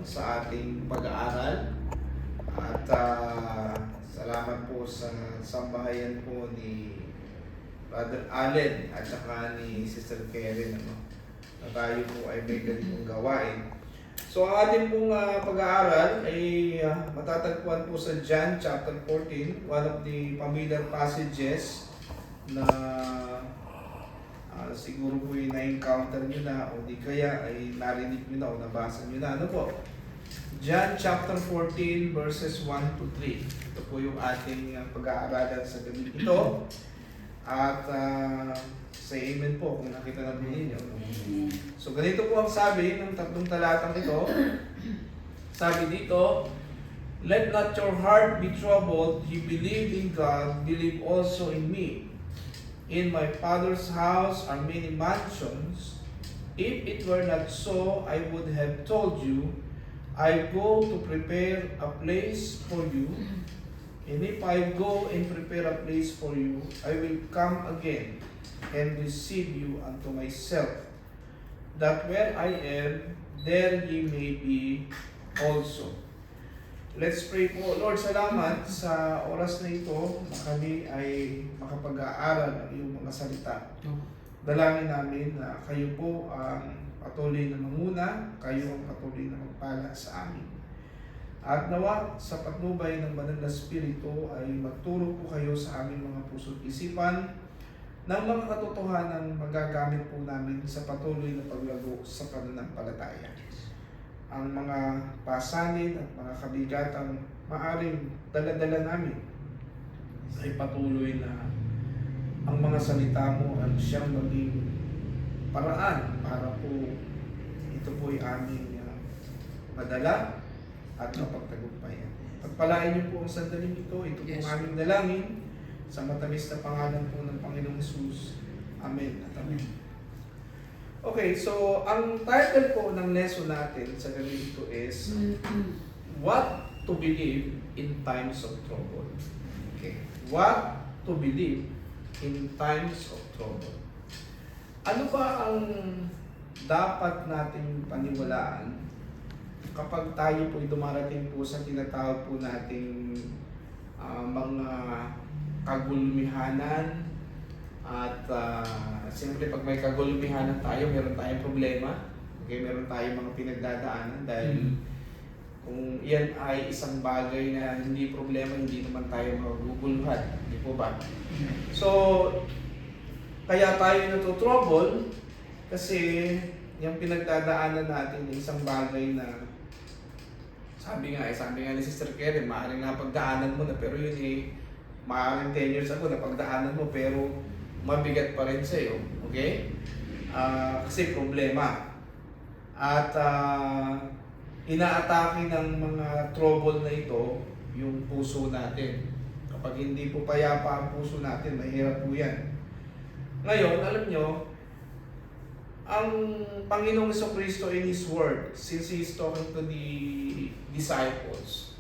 sa ating pag-aaral. At salamat po sa sambahayan po ni Brother Allen at saka ni Sister Karen, na tayo po ay may ganitong gawain. So ang ating pong pag-aaral ay matatagpuan po sa John chapter 14, one of the familiar passages na siguro po yung na-encounter nyo na o di kaya ay narinig nyo na o nabasa nyo na. Ano po? John chapter 14 verses 1 to 3. Ito po yung ating pag-aaralan sa gabi ito. At say amen po kung nakita na po ninyo. So ganito po ang sabi ng tatlong talatang ito. Sabi dito, "Let not your heart be troubled. You believe in God, believe also in me. In my Father's house are many mansions. If it were not so, I would have told you, I go to prepare a place for you. And if I go and prepare a place for you, I will come again and receive you unto myself, that where I am, there ye may be also." Let's pray po. Lord, salamat sa oras na ito na kami ay makapag-aaral ng iyong mga salita. Dalangin namin na kayo po ang patuloy na manguna, kayo ang patuloy na magpala sa amin. At nawa sa patnubay ng Banal na Espiritu ay magturo po kayo sa aming mga puso't isipan ng mga katotohanan magagamit po namin sa patuloy na paglago sa pananampalataya. Ang mga pasanin at mga kabigatang maaring dala-dala namin ay patuloy na ang mga salita mo ang siyang maging paraan para po ito po ay aming madala at mapagtagumpayan. Pagpalain niyo po ang sandaling ito. Ito po ang aming dalangin sa matamis na pangalan po ng Panginoong Hesus. Amen at amen. Okay, so ang title po ng lesson natin sa gabi ito is What to Believe in Times of Trouble. Okay, what to believe in times of trouble. Ano ba ang dapat nating paniwalaan kapag tayo po dumarating po sa tinatawag po nating mga kagulumihanan at siyempre pag may kagulumihanan tayo, meron tayong problema. Okay, meron tayong mga pinagdadaanan dahil kung yan ay isang bagay na hindi problema, hindi naman tayo maguguluhan. Hindi po ba? So, kaya tayo natutrouble kasi yung pinagdadaanan natin ay isang bagay na sabi nga ni Sister Karen, maaaring napagdaanan mo na pero yun eh, maaaring 10 years ago napagdaanan mo pero mabigat pa rin sa'yo. Okay? Kasi problema. At inaatake ng mga trouble na ito yung puso natin. Kapag hindi po payapa ang puso natin, mahirap po yan. Ngayon, alam nyo, ang Panginoong Jesucristo in His Word, since He is talking to the disciples,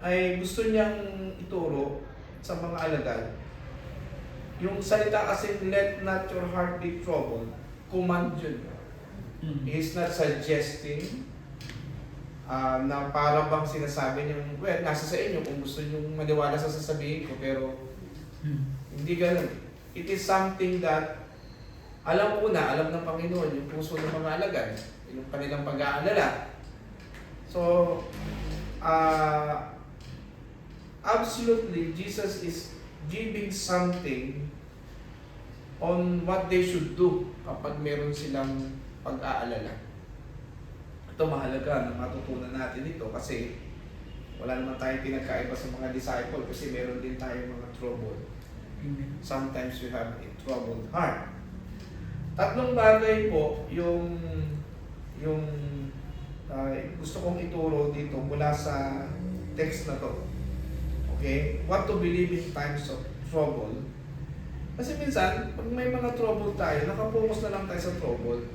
ay gusto niyang ituro sa mga alagad. Yung salita kasi, "Let not your heart be troubled," command yun. He is not suggesting na para bang sinasabi niyo, well, nasa sa inyo kung gusto niyo maniwala sa sasabihin ko, pero hindi ganun. It is something that alam ng Panginoon yung puso ng mga alagad, yung kanilang pag-aalala. So, absolutely, Jesus is giving something on what they should do kapag meron silang pag-aalala. Ito mahalaga na matutunan natin ito kasi wala naman tayong pinagkaiba sa mga disciple kasi meron din tayong mga trouble. Sometimes we have a troubled heart. Tatlong bagay po yung gusto kong ituro dito mula sa text na to. Okay? What to believe in times of trouble. Kasi minsan, pag may mga trouble tayo, nakapokus na lang tayo sa trouble.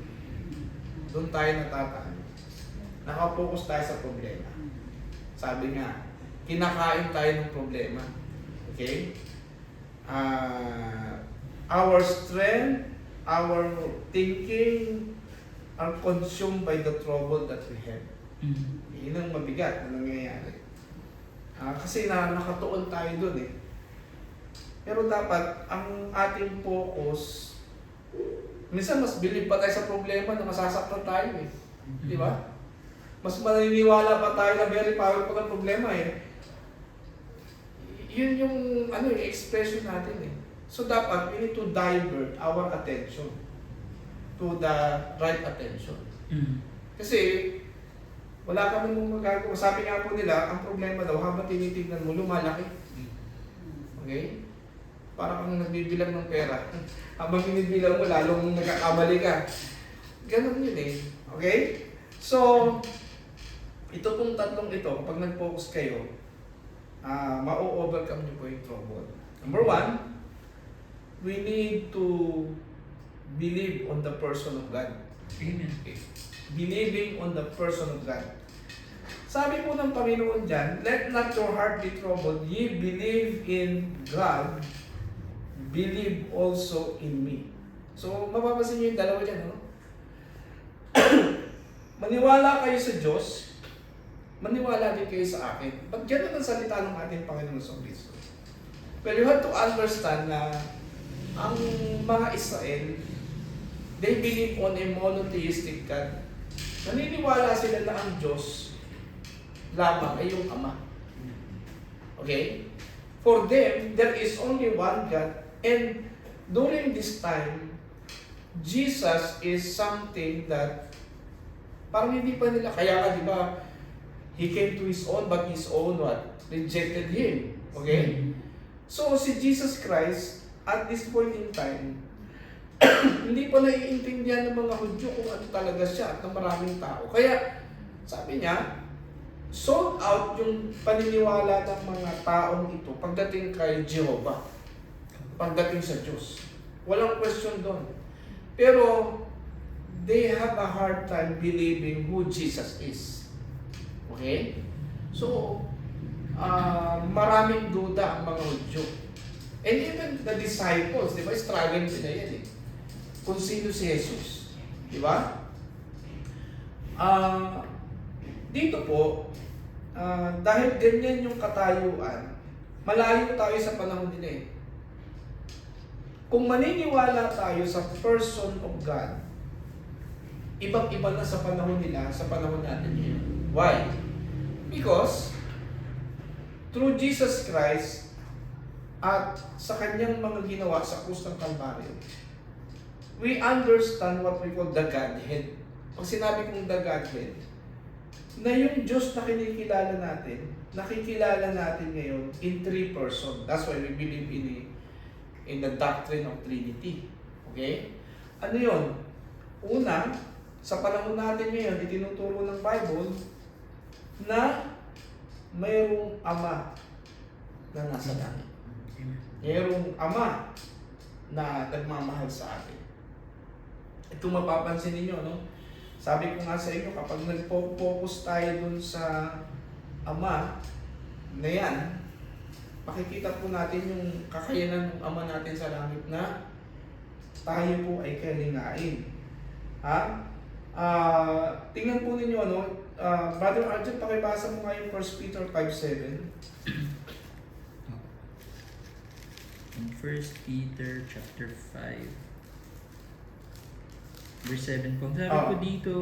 Doon tayo natataan. Nakapokus tayo sa problema. Sabi nga, kinakain tayo ng problema. Okay? Our strength, our thinking are consumed by the trouble that we have. Yun ang mabigat na nangyayari. Kasi nakatuon tayo dun eh. Pero dapat, ang ating focus, minsan mas believe pa tayo sa problema na masasaktan tayo eh. Di ba? Mas maniniwala pa tayo na very powerful ang problema eh. Yun yung expression natin eh. So dapat, we need to divert our attention to the right attention. Kasi, wala kami mong magagawa. Sabi nga po nila, ang problema daw, habang tinitignan mo, lumalaki. Okay? Para kang nagbibilang ng pera. Habang binibilang mo, lalong nagkakamali ka. Ganon yun eh. Okay? So, ito pong tatlong ito, kapag nag-focus kayo, ma-overcome nyo po yung trouble. Number one, we need to believe on the person of God. Amen. Okay. Believing on the person of God. Sabi po ng Panginoon dyan, let not your heart be troubled, ye believe in God, believe also in me. So, mapapansin nyo yung dalawa dyan, no? Maniwala kayo sa Diyos, maniwala din kayo sa akin. Ba't ganun ang salita ng ating Panginoon sa Kristo? Well, you have to understand na ang mga Israel, they believe on a monotheistic God. Naniniwala sila na ang Diyos lamang ay yung Ama. Okay? For them, there is only one God. And during this time, Jesus is something that parang hindi pa nila, kaya nga di ba, He came to His own, but His own what? Rejected Him. Okay? So si Jesus Christ, at this point in time, hindi pa naiintindihan ng mga Hudyo kung ano talaga siya at ng maraming tao. Kaya, sabi niya, sold out yung paniniwala ng mga taong ito pagdating kay Jehovah. Pagdating sa Diyos. Walang question doon. Pero, they have a hard time believing who Jesus is. Okay? So, maraming duda ang mga Hudyo. And even the disciples, di ba, struggling sila yan eh. Kung sino si Jesus. Di ba? Dito po, dahil ganyan yung katayuan, malayo tayo sa panahon nila eh. Kung maniniwala tayo sa person of God, ibang-iba na sa panahon nila, sa panahon natin ngayon. Why? Because, through Jesus Christ, at sa kanyang mga ginawa sa krus ng Kalbaryo, we understand what we call the Godhead. Pag sinabi kong the Godhead, na yung Diyos na kinikilala natin, nakikilala natin ngayon in three persons. That's why we believe in the doctrine of Trinity. Okay? Ano yun? Una, sa panahon natin ngayon, itinuturo ng Bible na mayroong Ama na nasa langit. Mayroong Ama na nagmamahal sa atin. Ito mapapansin ninyo, no? Sabi ko nga sa inyo, kapag nag-focus tayo dun sa Ama na yan, makikita po natin yung kakayanan ng Ama natin sa langit na tayo po ay kalingain. Ha? Tingnan po ninyo, ano? Brother Arjun, pakibasa mo nga yung 1 Peter 5:7. In 1 Peter chapter 5 verse 7 po. Sabi po dito,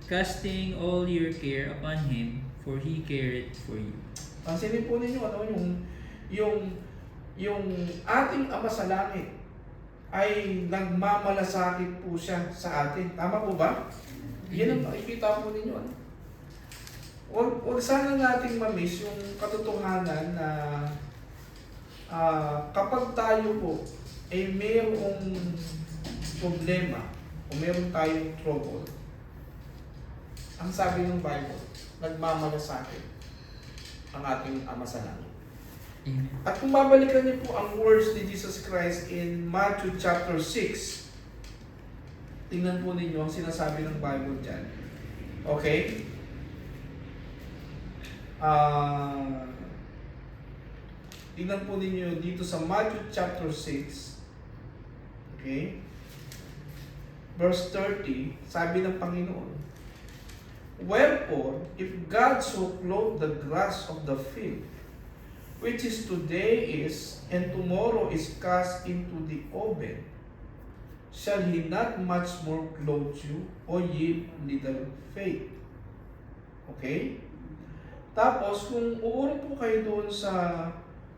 casting all your care upon Him, for He careth for you. Pansinin po ninyo, ano, yung ating Ama sa langit ay nagmamalasakit po siya sa atin. Tama po ba? Yan ang makikita po ninyo. Ano? Huwag sana nating ma-miss yung katotohanan na kapag tayo po ay mayroong problema o mayroong tayong trouble, ang sabi ng Bible, nagmamalasakit ang ating Ama sa langit. Amen. At kung babalikan niyo po ang words ni Jesus Christ in Matthew chapter 6, tingnan po ninyo ang sinasabi ng Bible dyan. Okay? Tingnan po ninyo dito sa Matthew chapter 6. Okay? Verse 30, sabi ng Panginoon, Wherefore, if God so clothe the grass of the field, which is today is, and tomorrow is cast into the oven, shall He not much more clothe you, O ye little faith? Okay? Tapos, kung uuro po kayo doon sa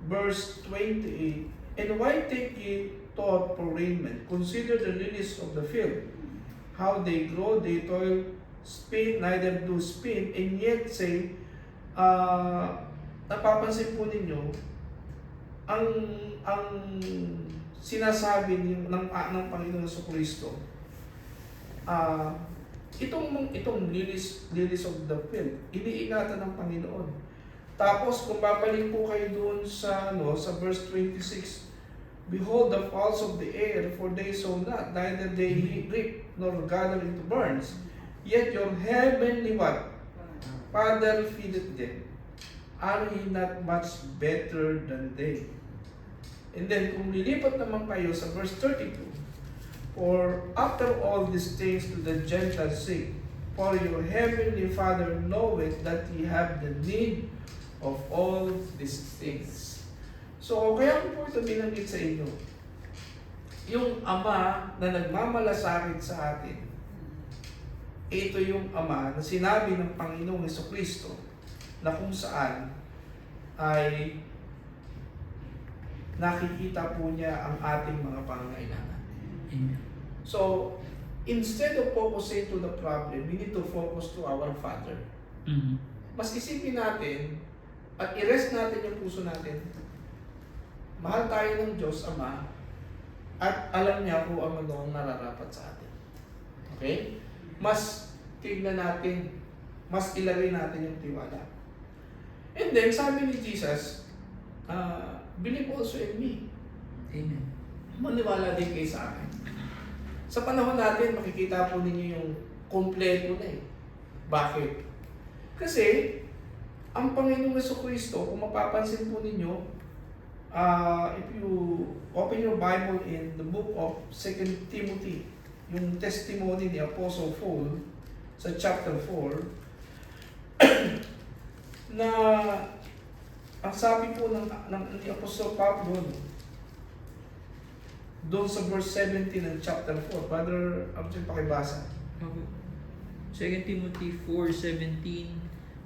verse 28, and why take ye thought for raiment? Consider the lilies of the field, how they grow, they toil, spin, neither do spin, and yet say, napapansin po ninyo, ang sinasabi ng Panginoon Jesucristo, itong lilies of the field, iniingatan ng Panginoon. Tapos kung babalik po kayo doon sa sa verse 26, behold the fowls of the air, for they sow not, neither they reap nor gather into barns, yet your heavenly what? Father feedeth them. Are ye not much better than they? And then kung lilipat naman kayo sa verse 32, for after all these things do the Gentiles seek, for your heavenly Father knoweth that ye have the need of all these things. So, kaya ko po ito binanggit sa inyo. Yung Ama na nagmamalasakit sa atin, ito yung Ama na sinabi ng Panginoong Jesucristo na kung saan ay nakikita po niya ang ating mga pangangailangan. Amen. So, instead of focusing to the problem, we need to focus to our Father. Mhm. Mas isipin natin at i-rest natin yung puso natin. Mahal tayo ng Diyos Ama at alam niya kung ano ang nararapat sa atin. Okay? Mas tignan natin, mas ilagay natin yung tiwala. And then, sabi ni Jesus, believe also in me. Amen. Maniwala din kayo sa akin. Sa panahon natin, makikita po ninyo yung kompleto na eh. Bakit? Kasi, ang Panginoong Jesucristo, kung mapapansin po ninyo, if you open your Bible in the book of 2 Timothy, yung testimony ni Apostle Paul sa chapter 4, na ang sabi po ni Apostle Pablo doon sa verse 17 ng chapter 4. Brother Abdul, pakibasa. Okay. 2 Timothy 4:17,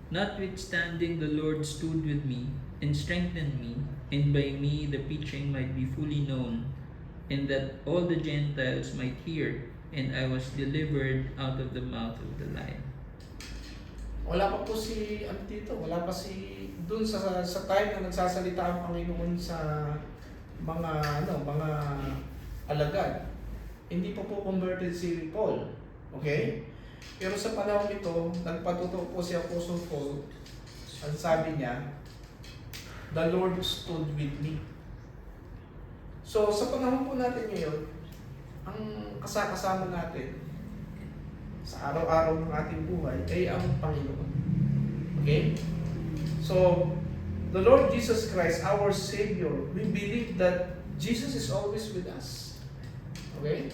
notwithstanding the Lord stood with me and strengthened me, and by me the preaching might be fully known, and that all the Gentiles might hear, and I was delivered out of the mouth of the lion. Wala pa po si Antito, wala pa si doon sa time na nagsasalita ang Panginoon sa mga alagad. Hindi pa po converted si Paul. Okay? Pero sa panahon ito, nagpatuto po si Apostle Paul. Ang sabi niya, the Lord stood with me. So sa panahon po natin ngayon, ang kasama natin sa araw-araw ng ating buhay ay ang Panginoon. Okay? So, the Lord Jesus Christ, our Savior, we believe that Jesus is always with us. Okay?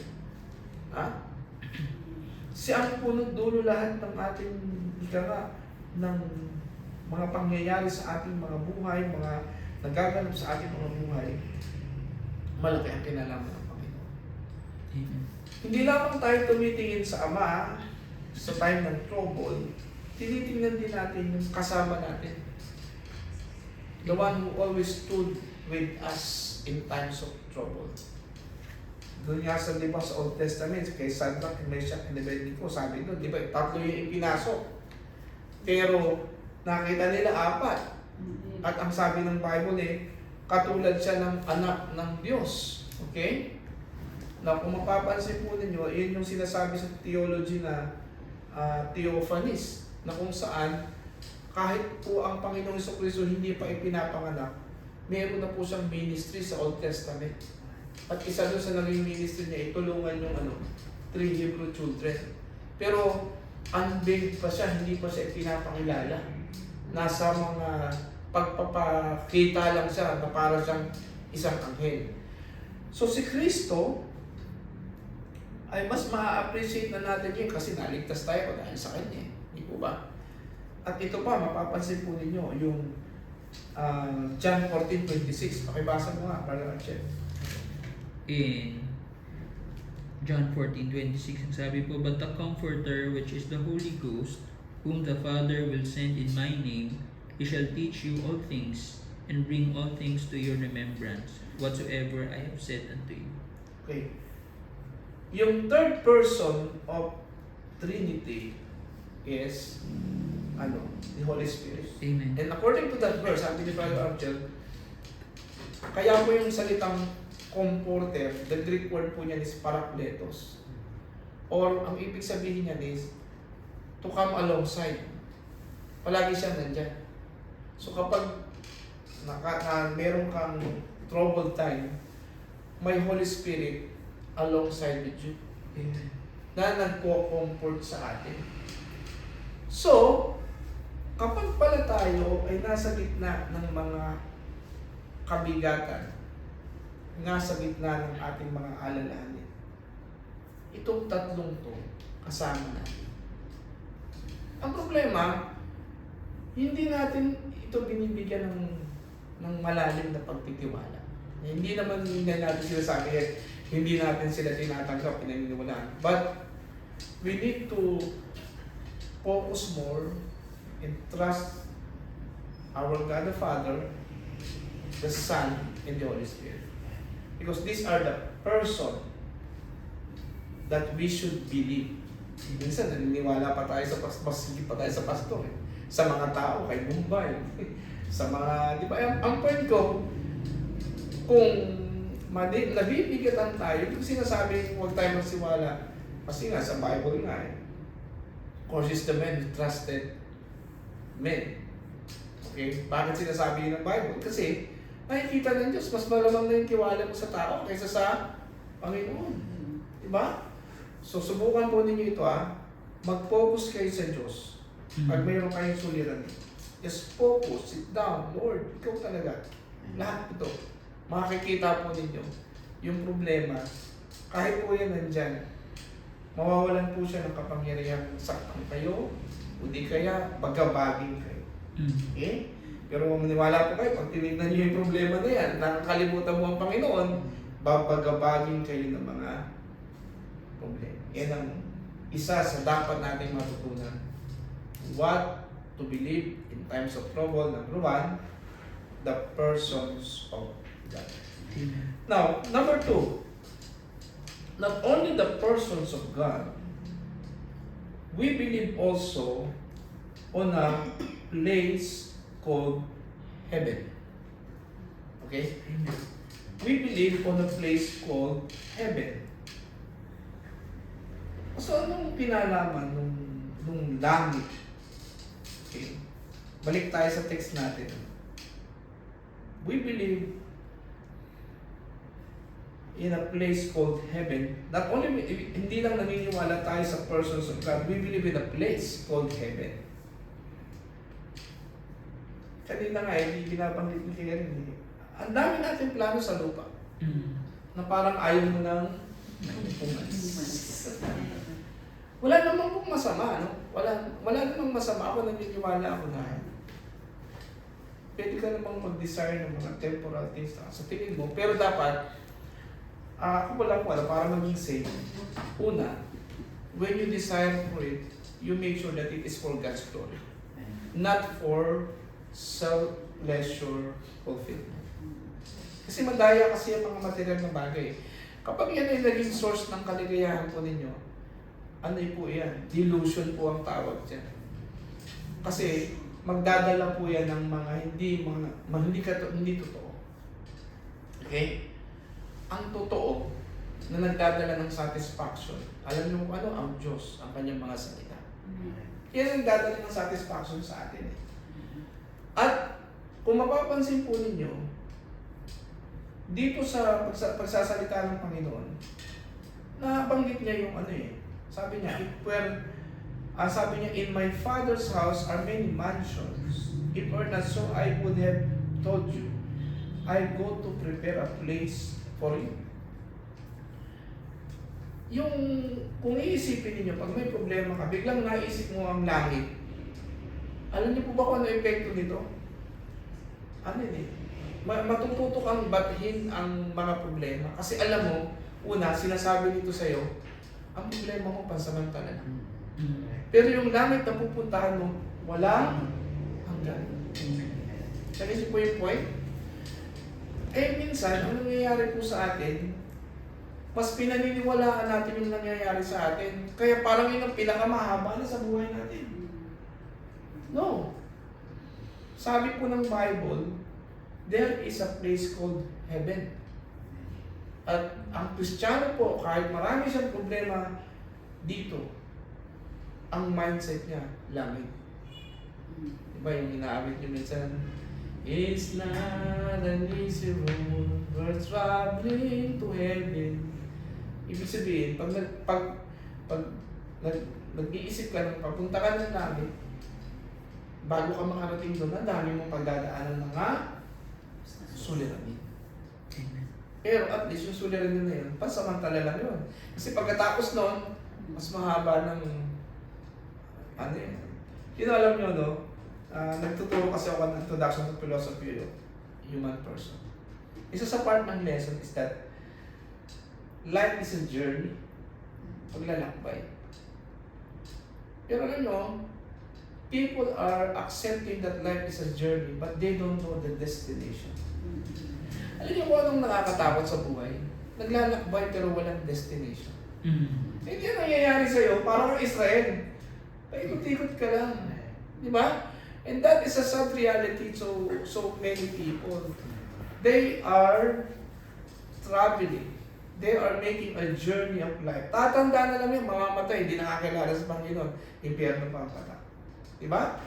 Siya ang punot dulo lahat ng ating ng mga pangyayari sa ating mga buhay, mga nagaganap sa ating mga buhay. Malaki ang kinalaman ng Panginoon. Amen. Hindi lamang tayo tumitingin sa Ama sa time ng trouble, tinitingnan din natin yung kasama natin. The one who always stood with us in times of trouble. Doon nga sa, di ba, sa Old Testament, kay Shadrach, Meshach, and Abednego, sabi doon, di ba, tatlo yung ipinasok. Pero, nakita nila apat. At ang sabi ng Bible katulad siya ng anak ng Diyos. Okay? Na kung mapapansin po ninyo, yun yung sinasabi sa theology na theophanies, na kung saan kahit po ang Panginoong Jesucristo hindi pa ipinapanganak, meron na po siyang ministry sa Old Testament. At isa doon sa naging ministry niya, itulungan yung 3 Hebrew children. Pero unveiled pa siya, hindi pa siya ipinapakilala. Nasa mga pagpapakita lang siya na para siyang isang anghel. So si Kristo ay mas ma-appreciate na natin yun kasi naligtas tayo dahil sa Kanya. Di po ba? At ito pa, mapapansin po ninyo, yung John 14:26. Pakibasa mo nga, Brother Archel. In John 14:26, ang sabi po, "But the Comforter, which is the Holy Ghost, whom the Father will send in my name, he shall teach you all things, and bring all things to your remembrance, whatsoever I have said unto you." Okay. Yung third person of Trinity is the Holy Spirit. Amen. And according to that verse, sabi ni Brother Archel, kaya po yung salitang comforter, the Greek word po niyan is parakletos. Or ang ibig sabihin niyan is to come alongside. Palagi siyang nandyan. So kapag meron kang troubled time, may Holy Spirit alongside with you. Amen. Na nagpo-comfort sa atin. So, kapag pala tayo ay nasa gitna ng mga kabigatan, nasa gitna ng ating mga alalahanin, itong tatlong to kasama natin. Ang problema, hindi natin ito binibigyan ng malalim na pagtitiwala. Hindi naman natin sinasabi hindi natin sila tinatanggap, pinaniniwalaan. But we need to focus more and trust our God the Father, the Son, and the Holy Spirit. Because these are the person that we should believe. Minsan, naniniwala pa tayo sa hindi pa tayo sa pastor. Sa mga tao, kay Mumbai. Sa mga, di ba? Ang point ko, kung nabibigatan tayo, kung sinasabi huwag tayo magsiwala, kasi nga sa Bible nga causes the men who trusted men. Okay? Bakit sinasabi ng Bible? Kasi nakikita ng Diyos, mas malamang na yung tiwala mo sa tao kaysa sa Panginoon. Diba? So subukan po ninyo ito mag-focus kayo sa Diyos. Pag mayroon kayong suliranin, just focus, sit down, Lord, ikaw talaga. Lahat ito. Makikita po ninyo yung problema, kahit po yan nandyan, mawawalan po siya ng kapangyarihan saktan kayo, o di kaya pagkabaging kayo. Okay? Pero kung maniwala po kayo, pag tinignan niyo yung problema na yan, nakakalimutan mo ang Panginoon, babagabaging kayo ng mga problema. Yan ang isa sa dapat nating matutunan. What to believe in times of trouble. Number one, the persons of God. Now, number two, not only the persons of God, we believe also on a place called heaven. Okay? We believe on a place called heaven. So, anong pinalaman nung langit? Okay? Balik tayo sa text natin. We believe in a place called heaven. Not only, hindi lang naniniwala tayo sa persons of God, we believe in a place called heaven. Kanina nga, hindi binabanggit ni Karen. Ang dami natin plano sa lupa. Na parang ayaw mo nang umalis. Wala namang pong masama, no? Wala namang masama. Ako naniniwala ako na pwede ka namang mag-desire ng mga temporal things sa tingin mo. Pero dapat, ako wala ko para maging safe. Una, when you desire for it, you make sure that it is for God's glory. Not for self-pleasure fulfillment. Kasi madaya kasi ang mga material na bagay. Kapag yan ay naging source ng kaligayahan po ninyo, ano po yan? Delusion po ang tawag dyan. Kasi magdadala po yan ng mga hindi totoo. Okay? Ang totoo na nagdadala ng satisfaction, alam niyo ano? Ang Diyos, ang kanyang mga salita. Yan ang dadala ng satisfaction sa atin. At kung mapapansin po ninyo, dito sa pagsasalita ng Panginoon, nabanggit niya yung sabi niya, sabi niya, in my Father's house are many mansions. If or not so, I would have told you, I go to prepare a place for you. Yung, kung iisipin niyo, pag may problema ka, biglang naisip mo ang langit, Alam niyo po ba kung ano epekto nito? Ano yun eh? Matututo kang batiin ang mga problema. Kasi alam mo, una, sinasabi nito sa'yo, ang problema mo pansamantala na. Pero yung langit na pupuntahan mo, wala hanggan. Sabi po yung point? Eh minsan, ang nangyayari po sa atin, mas pinaniniwalaan natin yung nangyayari sa atin. Kaya parang yun ang pinakamahaba na sa buhay natin. No. Sabi po ng Bible, there is a place called heaven. At ang Kristiyano po, kahit marami siyang problema dito, ang mindset niya, langit. Diba yung inaawit niyo minsan, it's not an easy road, we're traveling to heaven. Ibig sabihin, nag-iisip ka ng papunta ka ng langit, bago ka makarating doon, ang dami mong pagdadaanan ng mga suliranin. Pero at least yung suliranin na yun, pansamantala lang yun. Kasi pagkatapos noon, mas mahaba ng ano yun. Yun alam nyo, no? Nagtuturo kasi ako ng introduction to philosophy of human person. Isa sa part ng lesson is that life is a journey. Paglalakbay. Pero alam nyo, people are accepting that life is a journey but they don't know the destination. Alam niyo kung anong nakakatakot sa buhay? Naglalakbay pero walang destination. Hindi yan nangyayari sa'yo, parang Israel. Paikot-ikot ka lang. Di ba? And that is a sad reality to so many people. They are traveling. They are making a journey of life. Tatanda na lang yung mamamatay, hindi nakakilala sa Panginoon. Impyerno pa ang patak. Diba?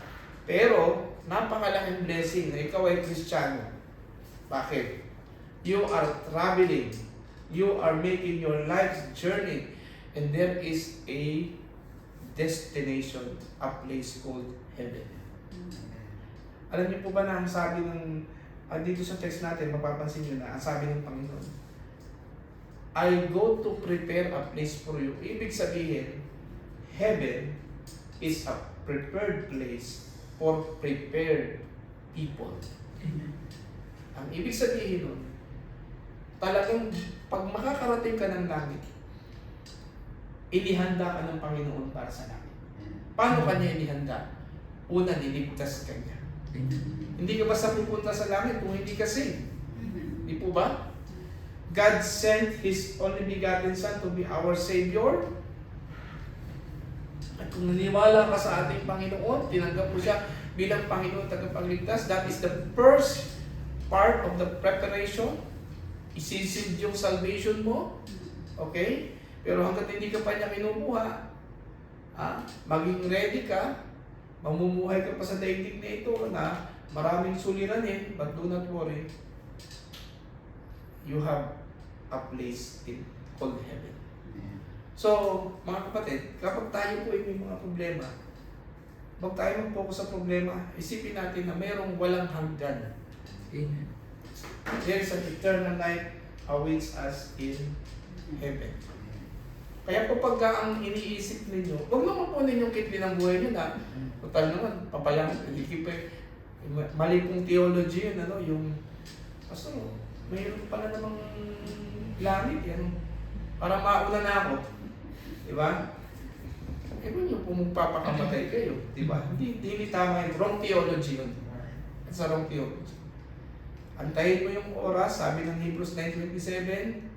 Pero, napakalaking blessing na ikaw ay Kristiyano. Bakit? You are traveling. You are making your life's journey. And there is a destination, a place called heaven. Alam niyo po ba na ang sabi ng, dito sa text natin, mapapansin niyo na, ang sabi ng Panginoon, I go to prepare a place for you. Ibig sabihin, heaven is a prepared place for prepared people. Ang ibig sabihin nun, talagang pag makakarating ka ng langit, inihanda ka ng Panginoon para sa langit. Paano kanya inihanda? Una, niligtas ka niya. Hindi ka basta pupunta sa langit kung hindi ka saved. Di po ba? God sent His only begotten Son to be our Savior. At kung naniwala ka sa ating Panginoon, tinanggap mo siya bilang Panginoon tagapagligtas, that is the first part of the preparation. Isisid yung salvation mo. Okay? Pero hanggat hindi ka pa niya kinukuha, maging ready ka, mamumuhay ka pa sa daigdig na ito na maraming suliranin, but do not worry. You have a place called heaven. So, mga kapatid, kapag tayo po ay may mga problema, huwag tayo mag-focus sa problema, isipin natin na mayroong walang hanggan. Amen. There is an eternal life awaits us in heaven. Kaya po pagka ang iniisip ninyo, huwag naman po ninyong kitli ng buhay nyo na, total naman, papalangan, mali pong theology yun, yung, kaso, mayroon pala namang langit, yan, para mauna na ako. Diba? Ewan nyo kung magpapakamatay kayo. Diba? Hindi tama yun. Wrong theology yun. It's a wrong theology. Antayin mo yung oras, sabi ng Hebrews 9:27,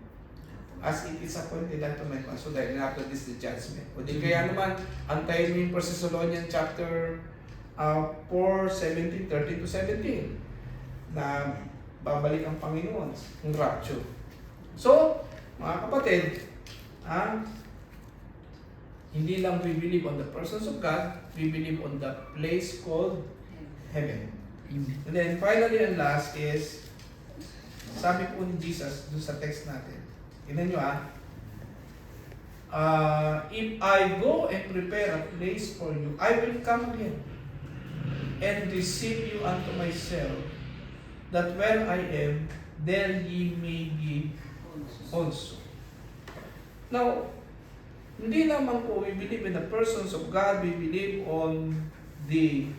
as it is appointed unto men, so that after this the judgment. O di kaya naman, antayin mo yung 1 Thessalonians chapter 4:17, 13-17, na babalik ang Panginoon, yung rapture. So, mga kapatid, hindi lang we believe on the persons of God, we believe on the place called heaven. Amen. And then finally and last is, sabi po ni Jesus dun sa text natin, tignan nyo if I go and prepare a place for you, I will come again and receive you unto myself, that where I am, there ye may be also. Now, hindi naman po we believe in the persons of God, we believe on the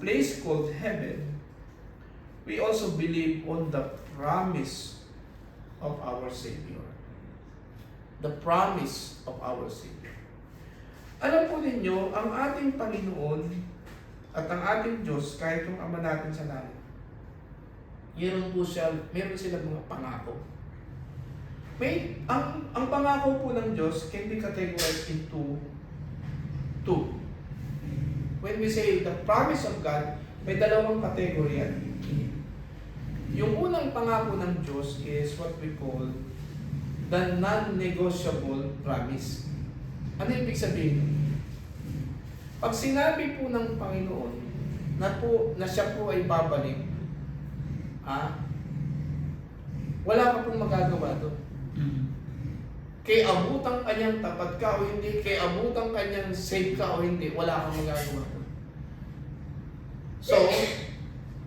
place called heaven, we also believe on the promise of our Savior. The promise of our Savior. Alam po ninyo, ang ating Panginoon at ang ating Diyos, kahit yung Ama natin sa langit, meron silang mga pangako. Ang pangako po ng Diyos can be categorized into two. When we say the promise of God, may dalawang category yan. Yung unang pangako ng Diyos is what we call the non-negotiable promise. Ano ibig sabihin? Pag sinabi po ng Panginoon na siya po ay babalik, wala ka pong magagawa doon. Kay abutang kanyang tapat ka o hindi, kay abutang kanyang save ka o hindi, wala kang magagawa doon. So,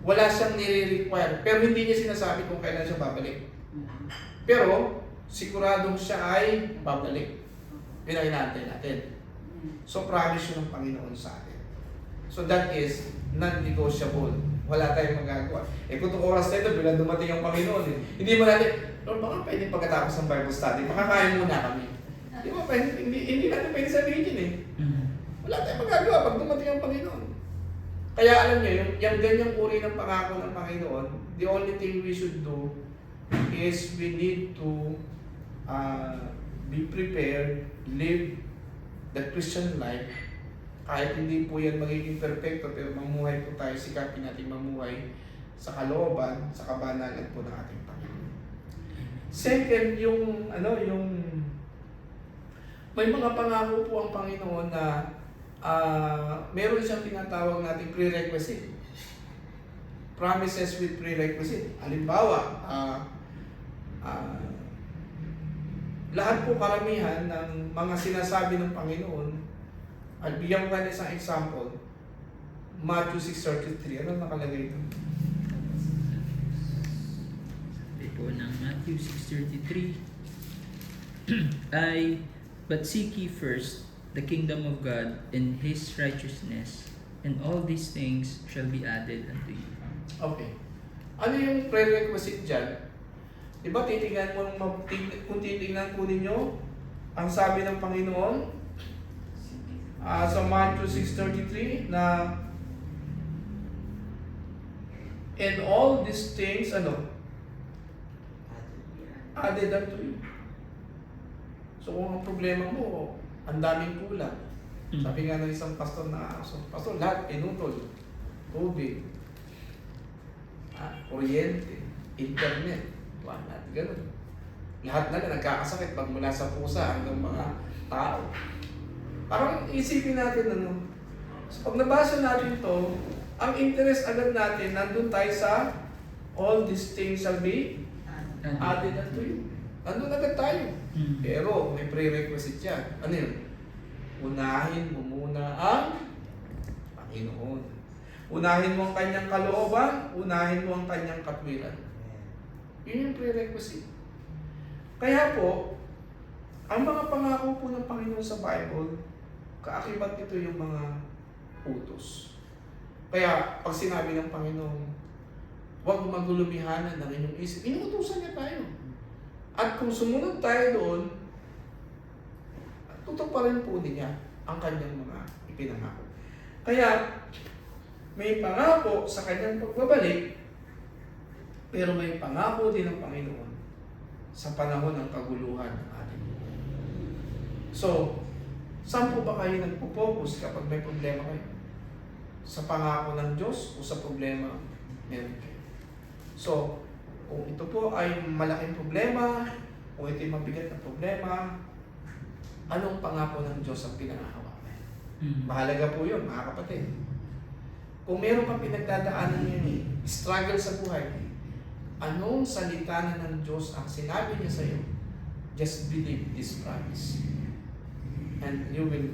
wala siyang nire-require. Pero hindi niya sinasabi kung kailan siya babalik. Pero, siguradong siya ay babalik. Yun ang inaantay natin. So, promise yun ng Panginoon sa atin. So, that is non-negotiable. Wala tayong magagawa. Kung itong oras na ito, bilang dumating ang Panginoon, hindi mo natin, Lord, baka pwede pagkatapos ng Bible study, makakain muna kami. Di ba? Hindi natin pwede sabihin yun Wala tayong magagawa pag dumating ang Panginoon. Kaya alam niyo, yung ganyang uri ng pangako ng Panginoon, the only thing we should do is we need to be prepared, live the Christian life. Kahit hindi po yan magiging perfecto, pero mamuhay po tayo, sikapin natin mamuhay sa kalooban, sa kabanalan po ng ating Panginoon. Second, may mga pangako po ang Panginoon na meron siyang tinatawag nating prerequisite. Promises with prerequisite. Halimbawa, lahat po karamihan ng mga sinasabi ng Panginoon, at bigyan ko kayo isang example, Matthew 6:33. Ano nakalagay ito? Sabi po ng Matthew 6:33 but seek ye first the kingdom of God and His righteousness, and all these things shall be added unto you. Okay. Ano yung prerequisite dyan? Diba titingnan mo, kung titingnan po ninyo, ang sabi ng Panginoon, sa Matthew 6:33 na and all these things added unto you. So kung ang problema mo, ang daming kulang. Sabi nga ng isang pastor pastor, lahat pinutol. Tubig, kuryente, internet, lahat ganun. Lahat na nagkakasakit pag mula sa pusa hanggang mga tao. Parang isipin natin so pag nabasa natin to, ang interest agad natin, nandun tayo sa all these things shall be added unto you. Nandun agad tayo. Pero may prerequisite yan. Ano yun? Unahin mo muna ang Panginoon. Unahin mo ang kanyang kalooban, unahin mo ang kanyang katwiran. Yun yung prerequisite. Kaya po, ang mga pangako po ng Panginoon sa Bible, kaakibat nito yung mga utos. Kaya, pag sinabi ng Panginoon, huwag magulumihanan ng inyong isip, inuutusan niya tayo. At kung sumunod tayo doon, tutuparin po niya ang kanyang mga ipinangako. Kaya, may pangako sa kanyang pagbabalik, pero may pangako din ng Panginoon sa panahon ng kaguluhan ng ating buhay. So, saan po ba kayo nagpo-focus kapag may problema kayo? Sa pangako ng Diyos o sa problema meron kayo? So, kung ito po ay malaking problema o ito ay mabigat na problema, anong pangako ng Diyos ang pinangahawakan? Mahalaga po yun, mga kapatid. Kung meron kang pinagdadaanan ngayon, struggle sa buhay, anong salita na ng Diyos ang sinabi niya sa iyo? Just believe this promise. And you will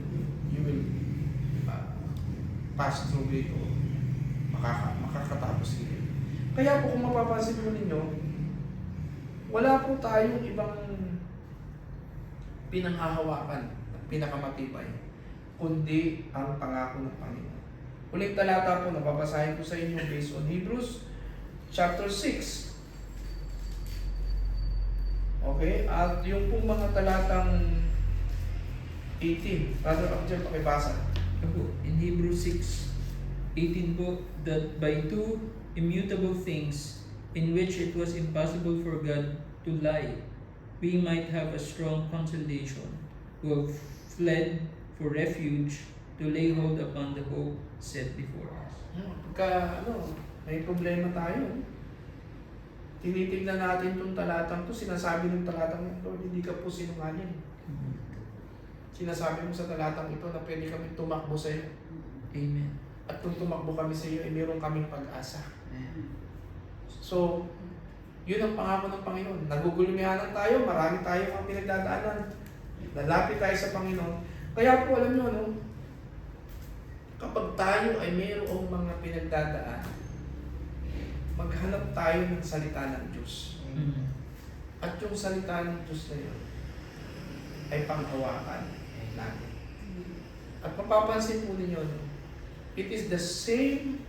pass through it o makakatapos ito. Kaya po kung mapapansin mo ninyo, wala po tayong ibang pinanghahawakan, pinakamatibay, kundi ang pangako ng Panginoon. Uling talata po, nababasahin ko sa inyo based on Hebrews chapter 6. Okay? At yung pong mga talatang 18. Brother Abjel, pakibasa. Ako, in Hebrews 6:18 po, that by two immutable things in which it was impossible for God to lie, we might have a strong consolation, who have fled for refuge to lay hold upon the hope set before us. Pagka may problema tayo, tinitignan natin itong talatang to, sinasabi ng talatang ito, Lord, hindi ka po sinungaling. Sinasabi mo sa talatang ito na pwede kami tumakbo sa iyo. Amen. At kung tumakbo kami sa iyo, ay meron kaming pag-asa. So, yun ang pangako ng Panginoon. Nagugulmihanan tayo, marami tayo ang pinagdadaanan. Lalapit tayo sa Panginoon. Kaya po, alam nyo, kapag tayo ay mayroong mga pinagdadaan, maghanap tayo ng salita ng Diyos. At yung salita ng Diyos na yun ay panghawakan natin. At mapapansin po ninyo, it is the same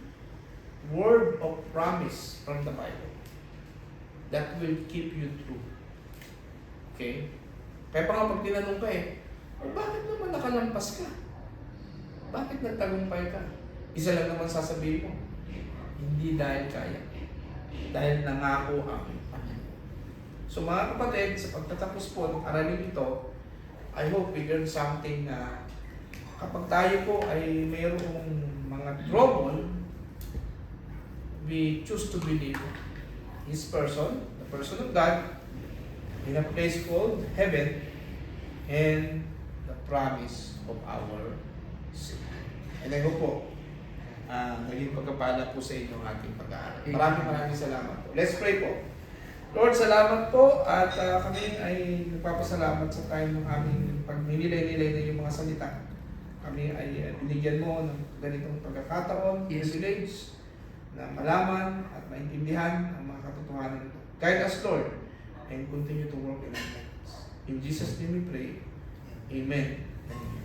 word of promise from the Bible that will keep you true. Okay? Kaya pa nga pag tinanong ka bakit naman nakalampas ka? Bakit nagtagumpay ka? Isa lang naman sasabihin mo, hindi dahil kaya. Dahil nangako ang Panginoon. So mga kapatid, sa pagtatapos po ng aralin ito, I hope we learn something na kapag tayo po ay mayroong mga trouble, we choose to believe His person, the person of God, in a place called heaven, and the promise of our Savior. And I hope po, naging pagkapala po sa inyo ang ating pag-aaral. Maraming salamat po. Let's pray po. Lord, salamat po at kami ay nagpapasalamat sa time ng aming pagninilay-nilay na yung mga salita. Kami ay binigyan mo ng ganitong pagkakataon, privilege, na malaman at maintindihan ang mga katotohanan nito. Guide us, Lord, and continue to work in our lives. In Jesus' name we pray. Amen. Amen.